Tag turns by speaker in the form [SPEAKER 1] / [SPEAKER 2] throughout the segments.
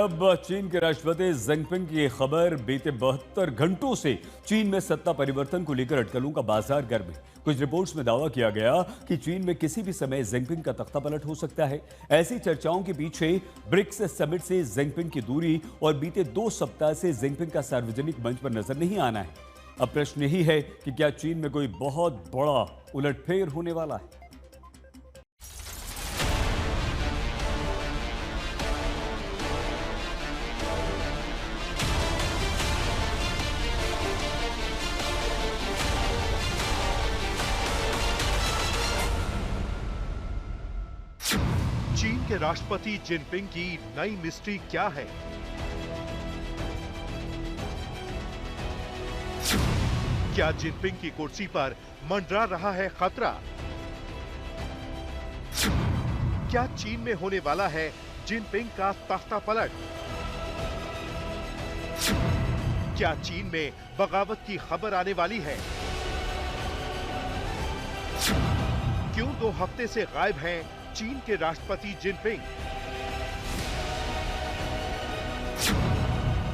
[SPEAKER 1] अब चीन के राष्ट्रपति जिनपिंग की खबर बीते 72 घंटों से चीन में सत्ता परिवर्तन को लेकर अटकलों का बाजार गर्म है। कुछ रिपोर्ट्स में दावा किया गया कि चीन में किसी भी समय जिनपिंग का तख्ता पलट हो सकता है। ऐसी चर्चाओं के पीछे ब्रिक्स समिट से जिनपिंग की दूरी और बीते 2 सप्ताह से जिनपिंग का सार्वजनिक मंच पर नजर नहीं आना है। अब प्रश्न यही है कि क्या चीन में कोई बहुत बड़ा उलटफेर होने वाला है।
[SPEAKER 2] चीन के राष्ट्रपति जिनपिंग की नई मिस्ट्री क्या है? क्या जिनपिंग की कुर्सी पर मंडरा रहा है खतरा? क्या चीन में होने वाला है जिनपिंग का तख्ता पलट? क्या चीन में बगावत की खबर आने वाली है? क्यों 2 हफ्ते से गायब हैं चीन के राष्ट्रपति जिनपिंग?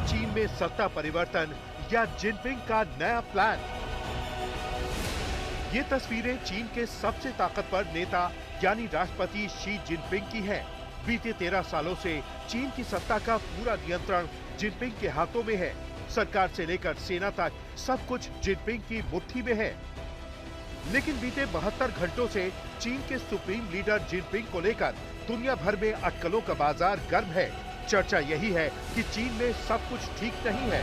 [SPEAKER 2] चीन में सत्ता परिवर्तन या जिनपिंग का नया प्लान? ये तस्वीरें चीन के सबसे ताकतवर नेता यानी राष्ट्रपति शी जिनपिंग की हैं। बीते 13 सालों से चीन की सत्ता का पूरा नियंत्रण जिनपिंग के हाथों में है। सरकार से लेकर सेना तक सब कुछ जिनपिंग की मुट्ठी में है। लेकिन बीते 72 घंटों से चीन के सुप्रीम लीडर जिनपिंग को लेकर दुनिया भर में अटकलों का बाजार गर्म है। चर्चा यही है कि चीन में सब कुछ ठीक नहीं है।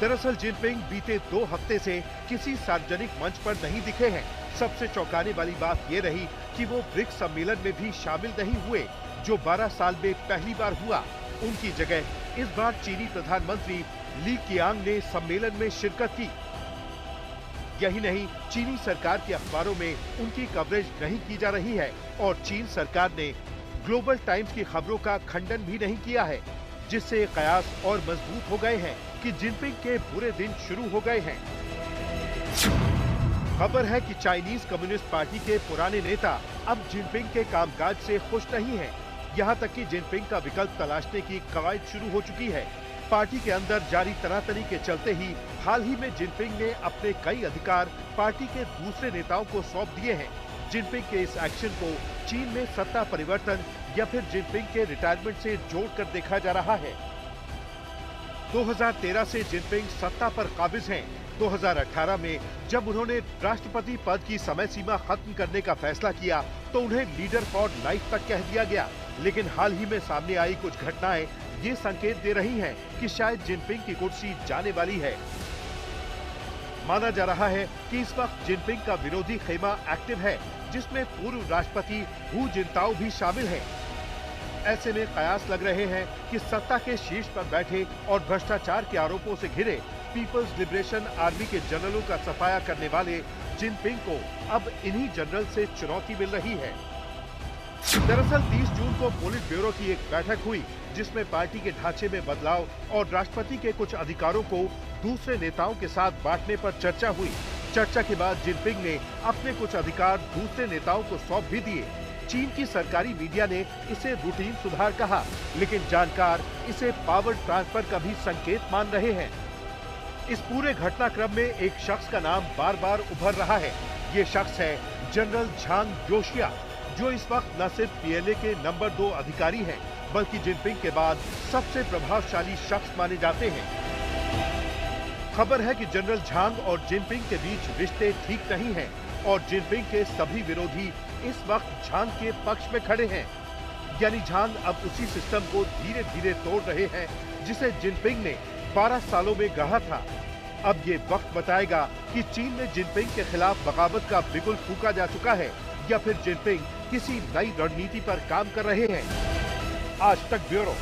[SPEAKER 2] दरअसल जिनपिंग बीते 2 हफ्ते से किसी सार्वजनिक मंच पर नहीं दिखे हैं। सबसे चौंकाने वाली बात ये रही कि वो ब्रिक्स सम्मेलन में भी शामिल नहीं हुए, जो 12 साल में पहली बार हुआ। उनकी जगह इस बार चीनी प्रधानमंत्री ली कीयांग ने सम्मेलन में शिरकत की। यही नहीं, चीनी सरकार के अखबारों में उनकी कवरेज नहीं की जा रही है और चीन सरकार ने ग्लोबल टाइम्स की खबरों का खंडन भी नहीं किया है, जिससे कयास और मजबूत हो गए हैं कि जिनपिंग के बुरे दिन शुरू हो गए हैं। खबर है कि चाइनीज कम्युनिस्ट पार्टी के पुराने नेता अब जिनपिंग के कामकाज से खुश नहीं हैं। यहाँ तक कि जिनपिंग का विकल्प तलाशने की कवायद शुरू हो चुकी है। पार्टी के अंदर जारी तनातनी के चलते ही हाल ही में जिनपिंग ने अपने कई अधिकार पार्टी के दूसरे नेताओं को सौंप दिए हैं। जिनपिंग के इस एक्शन को चीन में सत्ता परिवर्तन या फिर जिनपिंग के रिटायरमेंट से जोड़कर देखा जा रहा है। 2013 से जिनपिंग सत्ता पर काबिज हैं। 2018 में जब उन्होंने राष्ट्रपति पद की समय सीमा खत्म करने का फैसला किया तो उन्हें लीडर फॉर लाइफ तक कह दिया गया। लेकिन हाल ही में सामने आई कुछ घटनाएं ये संकेत दे रही हैं कि शायद जिनपिंग की कुर्सी जाने वाली है। माना जा रहा है कि इस वक्त जिनपिंग का विरोधी खेमा एक्टिव है, जिसमें पूर्व राष्ट्रपति हू जिनताओ भी शामिल हैं। ऐसे में कयास लग रहे हैं कि सत्ता के शीर्ष पर बैठे और भ्रष्टाचार के आरोपों से घिरे पीपल्स लिबरेशन आर्मी के जनरलों का सफाया करने वाले जिनपिंग को अब इन्हीं जनरल से चुनौती मिल रही है। दरअसल 30 जून को पोलिट ब्यूरो की एक बैठक हुई, जिसमें पार्टी के ढांचे में बदलाव और राष्ट्रपति के कुछ अधिकारों को दूसरे नेताओं के साथ बांटने पर चर्चा हुई। चर्चा के बाद जिनपिंग ने अपने कुछ अधिकार दूसरे नेताओं को सौंप भी दिए। चीन की सरकारी मीडिया ने इसे रूटीन सुधार कहा, लेकिन जानकार इसे पावर ट्रांसफर का भी संकेत मान रहे हैं। इस पूरे घटनाक्रम में एक शख्स का नाम बार बार उभर रहा है। ये शख्स है जनरल झांग जोशिया, जो इस वक्त न सिर्फ पीएलए के नंबर 2 अधिकारी हैं, बल्कि जिनपिंग के बाद सबसे प्रभावशाली शख्स माने जाते हैं। खबर है कि जनरल झांग और जिनपिंग के बीच रिश्ते ठीक नहीं हैं और जिनपिंग के सभी विरोधी इस वक्त झांग के पक्ष में खड़े हैं। यानी झांग अब उसी सिस्टम को धीरे धीरे तोड़ रहे हैं जिसे जिनपिंग ने 12 सालों में गढ़ा था। अब ये वक्त बताएगा कि चीन में जिनपिंग के खिलाफ बगावत का बिगुल फूंका जा चुका है या फिर जिनपिंग किसी नई रणनीति पर काम कर रहे हैं। आज तक ब्यूरो।